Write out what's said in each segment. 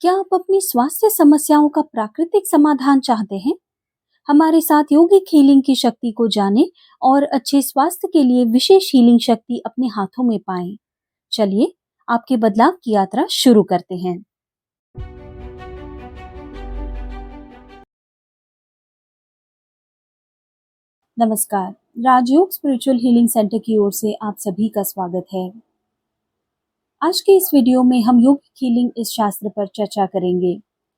क्या आप अपनी स्वास्थ्य समस्याओं का प्राकृतिक समाधान चाहते हैं? हमारे साथ यौगिक हीलिंग की शक्ति को जानें और अच्छे स्वास्थ्य के लिए विशेष हीलिंग शक्ति अपने हाथों में पाएं। चलिए, आपके बदलाव की यात्रा शुरू करते हैं। नमस्कार, राजयोग स्पिरिचुअल हीलिंग सेंटर की ओर से आप सभी का स्वागत है। आज के इस वीडियो में हम यौगिक हीलिंग इस शास्त्र पर चर्चा करेंगे।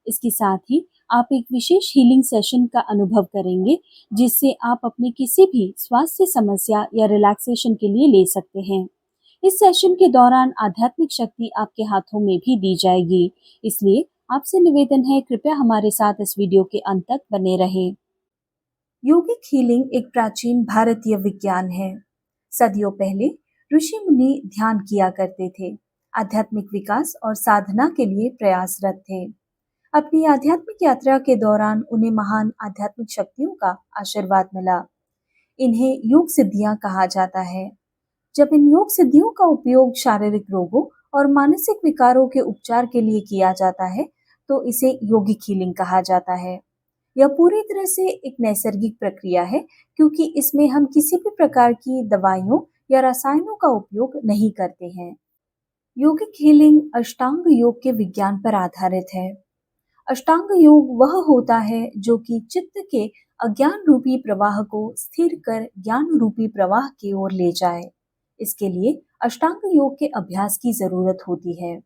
इसके साथ ही आप एक विशेष हीलिंग सेशन का अनुभव करेंगे, जिससे आप अपनी किसी भी स्वास्थ्य समस्या या रिलैक्सेशन के लिए ले सकते हैं। इस सेशन के दौरान आध्यात्मिक शक्ति आपके हाथों में भी दी जाएगी, इसलिए आपसे निवेदन है, कृपया हमारे साथ इस वीडियो के अंत तक बने रहें। यौगिक हीलिंग एक प्राचीन भारतीय विज्ञान है। सदियों पहले ऋषि मुनि ध्यान किया करते थे, आध्यात्मिक विकास और साधना के लिए प्रयासरत थे। अपनी आध्यात्मिक यात्रा के दौरान उन्हें महान आध्यात्मिक शक्तियों का आशीर्वाद मिला। इन्हें योग सिद्धियां कहा जाता है। जब इन योग सिद्धियों का उपयोग शारीरिक रोगों और मानसिक विकारों के उपचार के लिए किया जाता है, तो इसे यौगिक हीलिंग कहा जाता है। यह पूरी तरह से एक नैसर्गिक प्रक्रिया है, क्योंकि इसमें हम किसी भी प्रकार की दवाइयों या रसायनों का उपयोग नहीं करते हैं। यौगिक हीलिंग अष्टांग योग के विज्ञान पर आधारित है। अष्टांग योग वह होता है जो कि चित्त के अज्ञान रूपी प्रवाह को स्थिर कर ज्ञान रूपी प्रवाह की ओर ले जाए। इसके लिए अष्टांग योग के अभ्यास की जरूरत होती है।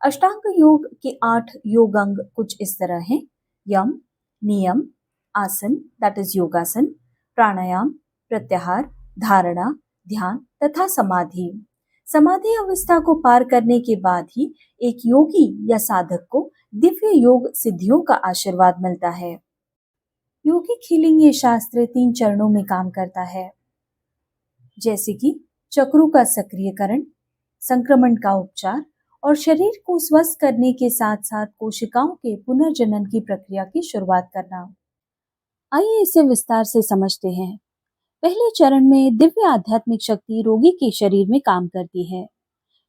अष्टांग योग के 8 योग अंग कुछ इस तरह हैं: यम, नियम, आसन दैट इज योगासन, प्राणायाम, प्रत्याहार, धारणा, ध्यान तथा समाधि। समाधि अवस्था को पार करने के बाद ही एक योगी या साधक को दिव्य योग सिद्धियों का आशीर्वाद मिलता है। यौगिक हीलिंग ये शास्त्र 3 चरणों में काम करता है, जैसे कि चक्रों का सक्रियकरण, संक्रमण का उपचार और शरीर को स्वस्थ करने के साथ साथ कोशिकाओं के पुनर्जनन की प्रक्रिया की शुरुआत करना। आइए इसे विस्तार से समझते हैं। पहले चरण में दिव्य आध्यात्मिक शक्ति रोगी के शरीर में काम करती है।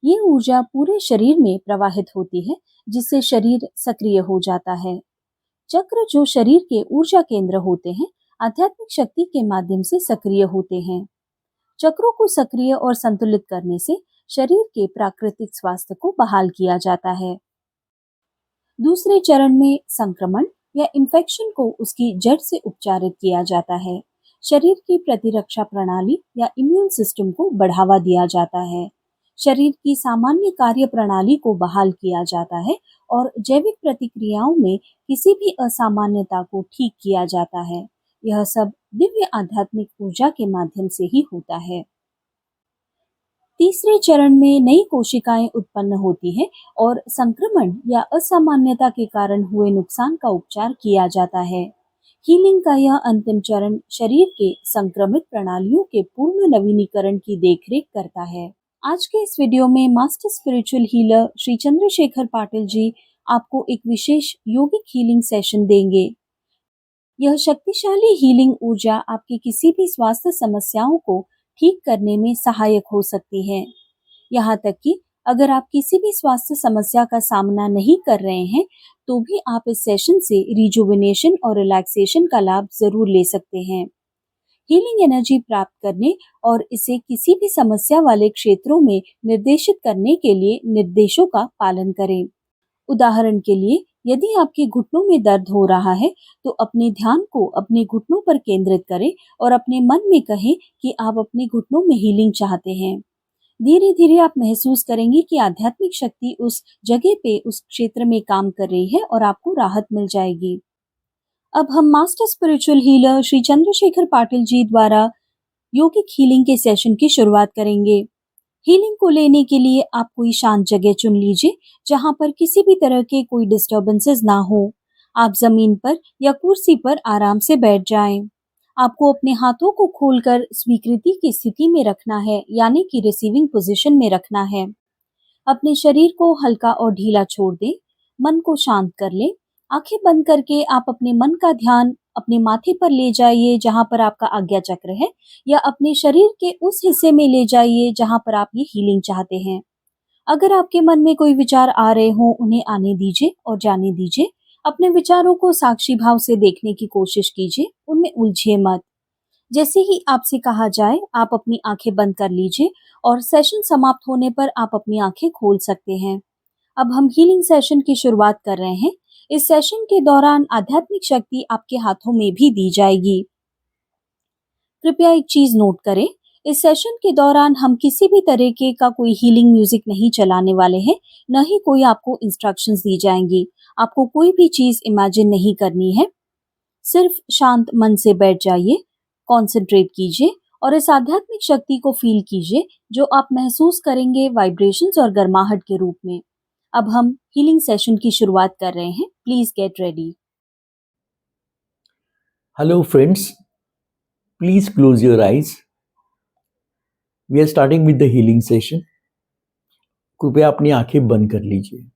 ये ऊर्जा पूरे शरीर में प्रवाहित होती है, जिससे शरीर सक्रिय हो जाता है। चक्र, जो शरीर के ऊर्जा केंद्र होते हैं, आध्यात्मिक शक्ति के माध्यम से सक्रिय होते हैं। चक्रों को सक्रिय और संतुलित करने से शरीर के प्राकृतिक स्वास्थ्य को बहाल किया जाता है। दूसरे चरण में संक्रमण या इन्फेक्शन को उसकी जड़ से उपचारित किया जाता है। शरीर की प्रतिरक्षा प्रणाली या इम्यून सिस्टम को बढ़ावा दिया जाता है। शरीर की सामान्य कार्य प्रणाली को बहाल किया जाता है और जैविक प्रतिक्रियाओं में किसी भी असामान्यता को ठीक किया जाता है। यह सब दिव्य आध्यात्मिक ऊर्जा के माध्यम से ही होता है। तीसरे चरण में नई कोशिकाएं उत्पन्न होती हैं और संक्रमण या असामान्यता के कारण हुए नुकसान का उपचार किया जाता है। हीलिंग का यह अंतिम चरण शरीर के संक्रमित प्रणालियों के पूर्ण नवीनीकरण की देखरेख करता है। आज के इस वीडियो में master spiritual healer Shri Chandrashekhar Patil ji आपको एक विशेष यौगिक हीलिंग सेशन देंगे। यह शक्तिशाली हीलिंग ऊर्जा आपकी किसी भी स्वास्थ्य समस्याओं को ठीक करने में सहायक हो सकती है। यहाँ तक कि अगर आप किसी भी स्वास्थ्य समस्या का सामना नहीं कर रहे हैं, तो भी आप इस सेशन से रिजुविनेशन और रिलैक्सेशन का लाभ जरूर ले सकते हैं। हीलिंग एनर्जी प्राप्त करने और इसे किसी भी समस्या वाले क्षेत्रों में निर्देशित करने के लिए निर्देशों का पालन करें। उदाहरण के लिए, यदि आपके घुटनों में दर्द हो रहा है, तो अपने ध्यान को अपने घुटनों पर केंद्रित करें और अपने मन में कहें कि आप अपने घुटनों में हीलिंग चाहते हैं। धीरे धीरे आप महसूस करेंगे कि आध्यात्मिक शक्ति उस जगह पे, उस क्षेत्र में काम कर रही है और आपको राहत मिल जाएगी। अब हम master spiritual healer Shri Chandrashekhar Patil ji द्वारा यौगिक हीलिंग के सेशन की शुरुआत करेंगे। हीलिंग को लेने के लिए आप कोई शांत जगह चुन लीजिए, जहां पर किसी भी तरह के कोई डिस्टर्बेंसेस ना हो। आप जमीन पर या कुर्सी पर आराम से बैठ जाएं। आपको अपने हाथों को खोलकर स्वीकृति की स्थिति में रखना है, यानी कि रिसीविंग पोजीशन में रखना है। अपने शरीर को हल्का और ढीला छोड़ दें। मन को शांत कर लें। आंखें बंद करके आप अपने मन का ध्यान अपने माथे पर ले जाइए, जहां पर आपका आज्ञा चक्र है, या अपने शरीर के उस हिस्से में ले जाइए जहां पर आप ये हीलिंग चाहते हैं। अगर आपके मन में कोई विचार आ रहे हों, उन्हें आने दीजिए और जाने दीजिए। अपने विचारों को साक्षी भाव से देखने की कोशिश कीजिए, उनमें उलझिए मत। जैसे ही आपसे कहा जाए, आप अपनी आंखें बंद कर लीजिए और सेशन समाप्त होने पर आप अपनी आंखें खोल सकते हैं। अब हम हीलिंग सेशन की शुरुआत कर रहे हैं। इस सेशन के दौरान आध्यात्मिक शक्ति आपके हाथों में भी दी जाएगी। कृपया एक चीज नोट करें, इस सेशन के दौरान हम किसी भी तरीके का कोई हीलिंग म्यूजिक नहीं चलाने वाले हैं, न ही कोई आपको इंस्ट्रक्शंस दी जाएंगी। आपको कोई भी चीज इमेजिन नहीं करनी है। सिर्फ शांत मन से बैठ जाइए, कंसंट्रेट कीजिए और इस आध्यात्मिक शक्ति को फील कीजिए जो आप महसूस करेंगे वाइब्रेशंस और गर्माहट के रूप में। अब हम हीलिंग सेशन की शुरुआत कर रहे हैं। Please get ready. Hello friends, please close your eyes. We are starting with the healing session. कृपया अपनी आंखें बंद कर लीजिए।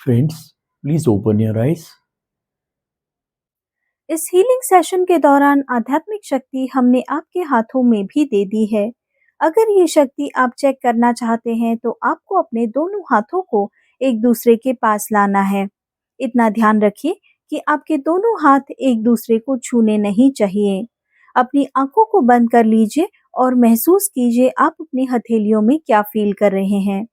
Friends, please open your eyes. इस हीलिंग सेशन के दौरान आध्यात्मिक शक्ति हमने आपके हाथों में भी दे दी है। अगर ये शक्ति आप चेक करना चाहते हैं तो आपको अपने दोनों हाथों को एक दूसरे के पास लाना है। इतना ध्यान रखिए कि आपके दोनों हाथ एक दूसरे को छूने नहीं चाहिए। अपनी आंखों को बंद कर लीजिए और महसूस कीजिए आप अपनी हथेलियों में क्या फील कर रहे हैं।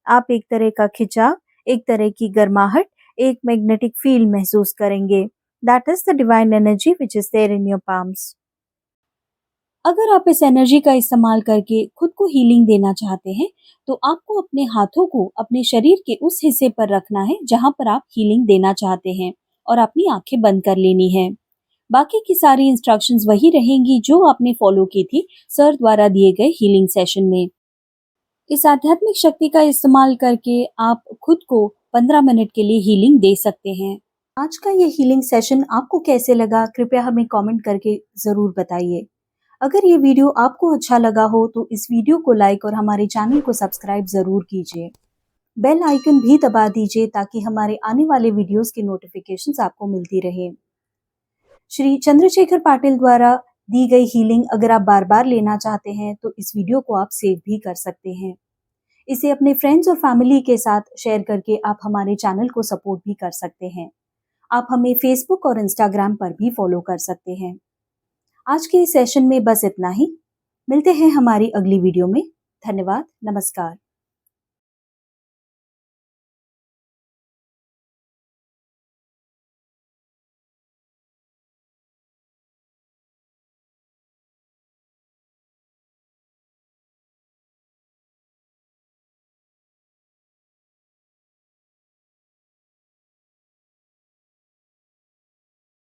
आप एक तरह का खिंचाव, एक तरह की गर्माहट, एक मैग्नेटिक फील महसूस करेंगे। That is the divine energy which is there in your palms. अगर आप इस एनर्जी का इस्तेमाल करके खुद को हीलिंग देना चाहते हैं तो आपको अपने हाथों को अपने शरीर के उस हिस्से पर रखना है जहां पर आप हीलिंग देना चाहते हैं और अपनी आंखें बंद कर लेनी है। बाकी की सारी इंस्ट्रक्शंस वही रहेंगी जो आपने फॉलो की थी सर द्वारा दिए गए हीलिंग सेशन में। इस आध्यात्मिक शक्ति का इस्तेमाल करके आप खुद को 15 मिनट के लिए हीलिंग दे सकते हैं। आज का ये हीलिंग सेशन आपको कैसे लगा कृपया हमें कमेंट करके ज़रूर बताइए। अगर ये वीडियो आपको अच्छा लगा हो तो इस वीडियो को लाइक और हमारे चैनल को सब्सक्राइब ज़रूर कीजिए। बेल आइकन भी दबा दीजिए ताकि हमारे आने वाले वीडियोस की नोटिफिकेशंस आपको मिलती रहे। श्री चंद्रशेखर पाटिल द्वारा दी गई हीलिंग अगर आप बार बार लेना चाहते हैं तो इस वीडियो को आप सेव भी कर सकते हैं। इसे अपने फ्रेंड्स और फैमिली के साथ शेयर करके आप हमारे चैनल को सपोर्ट भी कर सकते हैं। आप हमें फेसबुक और इंस्टाग्राम पर भी फॉलो कर सकते हैं। आज के इस सेशन में बस इतना ही। मिलते हैं हमारी अगली वीडियो में। धन्यवाद। नमस्कार।